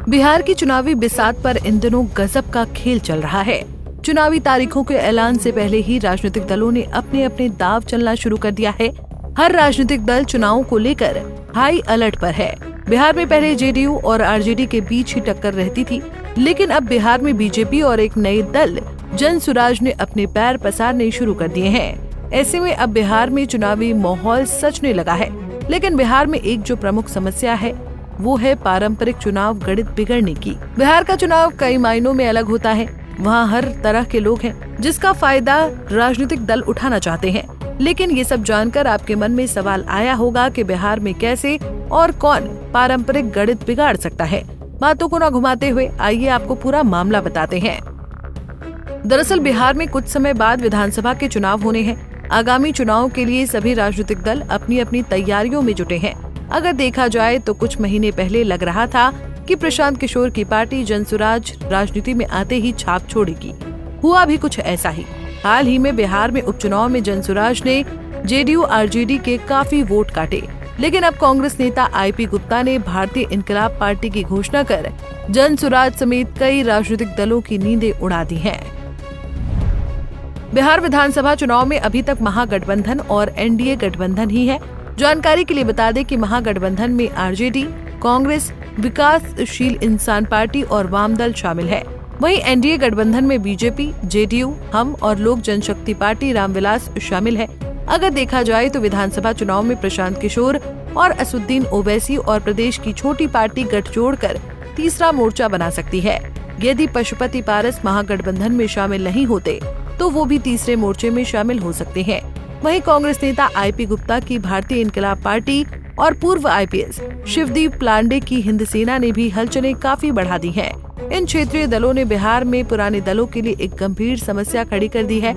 बिहार की चुनावी बिसात पर इन दिनों गजब का खेल चल रहा है। चुनावी तारीखों के ऐलान से पहले ही राजनीतिक दलों ने अपने अपने दांव चलना शुरू कर दिया है। हर राजनीतिक दल चुनावों को लेकर हाई अलर्ट पर है। बिहार में पहले जेडीयू और आरजेडी के बीच ही टक्कर रहती थी, लेकिन अब बिहार में बीजेपी और एक नए दल जन सुराज ने अपने पैर पसारने शुरू कर दिए हैं। ऐसे में अब बिहार में चुनावी माहौल सचने लगा है। लेकिन बिहार में एक जो प्रमुख समस्या है वो है पारंपरिक चुनाव गणित बिगड़ने की। बिहार का चुनाव कई मायनों में अलग होता है। वहाँ हर तरह के लोग हैं जिसका फायदा राजनीतिक दल उठाना चाहते हैं। लेकिन ये सब जानकर आपके मन में सवाल आया होगा कि बिहार में कैसे और कौन पारंपरिक गणित बिगाड़ सकता है। बातों को न घुमाते हुए आइए आपको पूरा मामला बताते हैं। दरअसल बिहार में कुछ समय बाद विधानसभा के चुनाव होने हैं। आगामी चुनाव के लिए सभी राजनीतिक दल अपनी अपनी तैयारियों में जुटे हैं। अगर देखा जाए तो कुछ महीने पहले लग रहा था कि प्रशांत किशोर की पार्टी जनसुराज राजनीति में आते ही छाप छोड़ेगी। हुआ भी कुछ ऐसा ही। हाल ही में बिहार में उपचुनाव में जनसुराज ने जेडीयू आरजेडी के काफी वोट काटे, लेकिन अब कांग्रेस नेता आईपी गुप्ता ने भारतीय इनकलाब पार्टी की घोषणा कर जनसुराज समेत कई राजनीतिक दलों की नींदें उड़ा दी हैं। बिहार विधानसभा चुनाव में अभी तक महागठबंधन और एनडीए गठबंधन ही है। जानकारी के लिए बता दें कि महागठबंधन में आरजेडी, कांग्रेस, विकासशील इंसान पार्टी और वाम दल शामिल है। वहीं एनडीए गठबंधन में बीजेपी, जेडीयू, हम और लोक जनशक्ति पार्टी रामविलास शामिल है। अगर देखा जाए तो विधानसभा चुनाव में प्रशांत किशोर और असुद्दीन ओवैसी और प्रदेश की छोटी पार्टी गठजोड़ कर तीसरा मोर्चा बना सकती है। यदि पशुपति पारस महागठबंधन में शामिल नहीं होते तो वो भी तीसरे मोर्चे में शामिल हो सकते हैं। वहीं कांग्रेस नेता आईपी गुप्ता की भारतीय इनकलाब पार्टी और पूर्व आईपीएस शिवदीप पांडे की हिंद सेना ने भी हलचलें काफी बढ़ा दी हैं। इन क्षेत्रीय दलों ने बिहार में पुराने दलों के लिए एक गंभीर समस्या खड़ी कर दी है।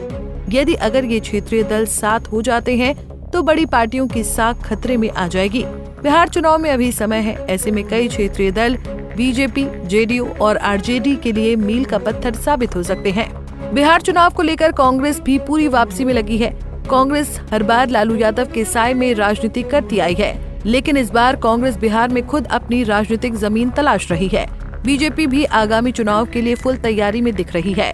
यदि अगर ये क्षेत्रीय दल साथ हो जाते हैं तो बड़ी पार्टियों की साख खतरे में आ जाएगी। बिहार चुनाव में अभी समय है। ऐसे में कई क्षेत्रीय दल बीजेपी, जेडीयू और आरजेडी के लिए मील का पत्थर साबित हो सकते हैं। बिहार चुनाव को लेकर कांग्रेस भी पूरी वापसी में लगी है। कांग्रेस हर बार लालू यादव के साए में राजनीति करती आई है, लेकिन इस बार कांग्रेस बिहार में खुद अपनी राजनीतिक जमीन तलाश रही है। बीजेपी भी आगामी चुनाव के लिए फुल तैयारी में दिख रही है।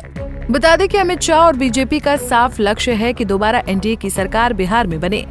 बता दें कि अमित शाह और बीजेपी का साफ लक्ष्य है कि दोबारा एनडीए की सरकार बिहार में बने।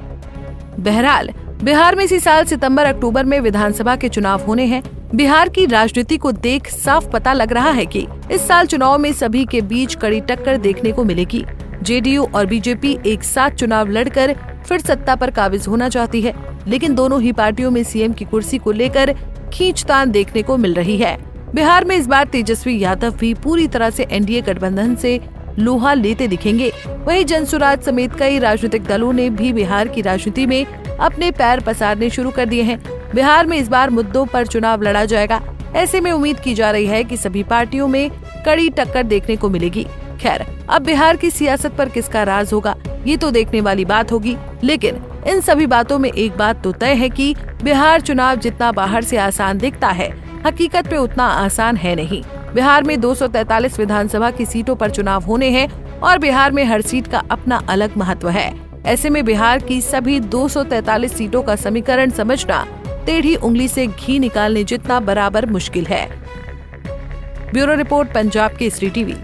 बहरहाल बिहार में इसी साल सितंबर-अक्टूबर में विधानसभा के चुनाव होने हैं। बिहार की राजनीति को देख साफ पता लग रहा है कि इस साल चुनाव में सभी के बीच कड़ी टक्कर देखने को मिलेगी। जेडीयू और बीजेपी एक साथ चुनाव लड़कर फिर सत्ता पर काबिज होना चाहती है, लेकिन दोनों ही पार्टियों में सीएम की कुर्सी को लेकर खींचतान देखने को मिल रही है। बिहार में इस बार तेजस्वी यादव भी पूरी तरह से एनडीए गठबंधन से लोहा लेते दिखेंगे। वहीं जनसुराज समेत कई राजनीतिक दलों ने भी बिहार की राजनीति में अपने पैर पसारने शुरू कर दिए हैं। बिहार में इस बार मुद्दों पर चुनाव लड़ा जाएगा। ऐसे में उम्मीद की जा रही है कि सभी पार्टियों में कड़ी टक्कर देखने को मिलेगी। खैर, अब बिहार की सियासत पर किसका राज होगा ये तो देखने वाली बात होगी, लेकिन इन सभी बातों में एक बात तो तय है कि बिहार चुनाव जितना बाहर से आसान दिखता है, हकीकत में उतना आसान है नहीं। बिहार में 243 विधानसभा की सीटों पर चुनाव होने हैं और बिहार में हर सीट का अपना अलग महत्व है। ऐसे में बिहार की सभी 243 सीटों का समीकरण समझना टेढ़ी उंगली से घी निकालने जितना बराबर मुश्किल है। Bureau report, Punjab Kesari TV.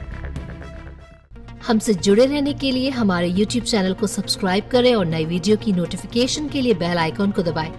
हमसे जुड़े रहने के लिए हमारे YouTube चैनल को सब्सक्राइब करें और नई वीडियो की नोटिफिकेशन के लिए बेल आइकॉन को दबाएं।